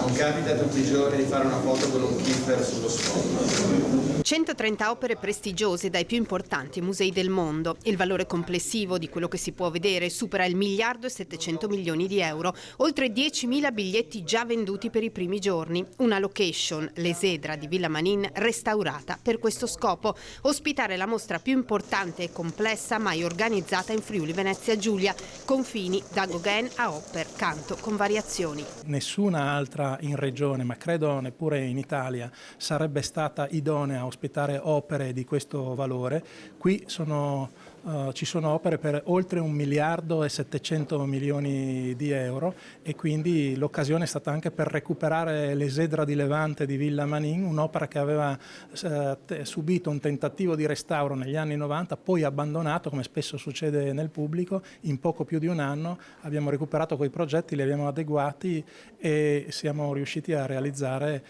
Non capita tutti i giorni di fare una foto con un kipper sullo sfondo. 130 opere prestigiose dai più importanti musei del mondo. Il valore complessivo di quello che si può vedere supera il 1.700.000.000 di euro, oltre 10.000 biglietti già venduti per i primi giorni. Una location, l'Esedra di Villa Manin, restaurata per questo scopo, ospitare la mostra più importante e complessa mai organizzata in Friuli Venezia Giulia, confini da Gauguin a Hopper, canto con variazioni. Nessuna altra in regione, ma credo neppure in Italia, sarebbe stata idonea a ospitare opere di questo valore. Qui ci sono opere per oltre 1.700.000.000 di euro e quindi l'occasione è stata anche per recuperare l'Esedra di Levante di Villa Manin, un'opera che aveva subito un tentativo di restauro negli anni 90, poi abbandonato, come spesso succede nel pubblico. In poco più di un anno abbiamo recuperato quei progetti, li abbiamo adeguati e siamo riusciti a realizzare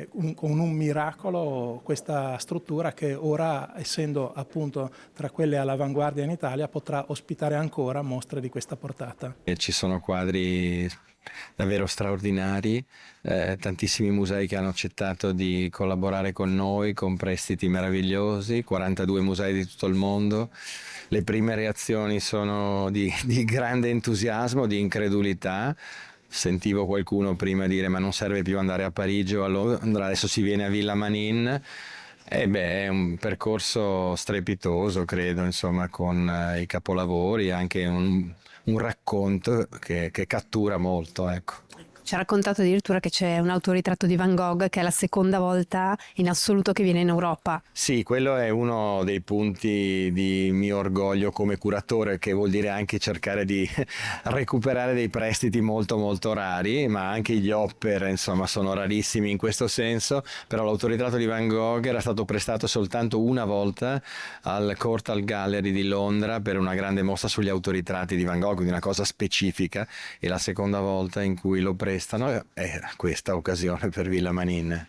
con un miracolo questa struttura che ora, essendo appunto tra quelle all'avanguardia in Italia, potrà ospitare ancora mostre di questa portata. Ci sono quadri davvero straordinari, tantissimi musei che hanno accettato di collaborare con noi con prestiti meravigliosi, 42 musei di tutto il mondo. Le prime reazioni sono di grande entusiasmo, di incredulità. Sentivo qualcuno prima dire ma non serve più andare a Parigi o a Londra, adesso si viene a Villa Manin. È un percorso strepitoso, credo, insomma, con i capolavori, anche un racconto che cattura molto, ecco. Ci ha raccontato addirittura che c'è un autoritratto di Van Gogh che è la seconda volta in assoluto che viene in Europa. Sì, quello è uno dei punti di mio orgoglio come curatore, che vuol dire anche cercare di recuperare dei prestiti molto molto rari, ma anche gli Hopper, insomma, sono rarissimi in questo senso, però l'autoritratto di Van Gogh era stato prestato soltanto una volta al Courtauld Gallery di Londra per una grande mostra sugli autoritratti di Van Gogh, quindi una cosa specifica, e la seconda volta in cui lo prestano è questa occasione per Villa Manin.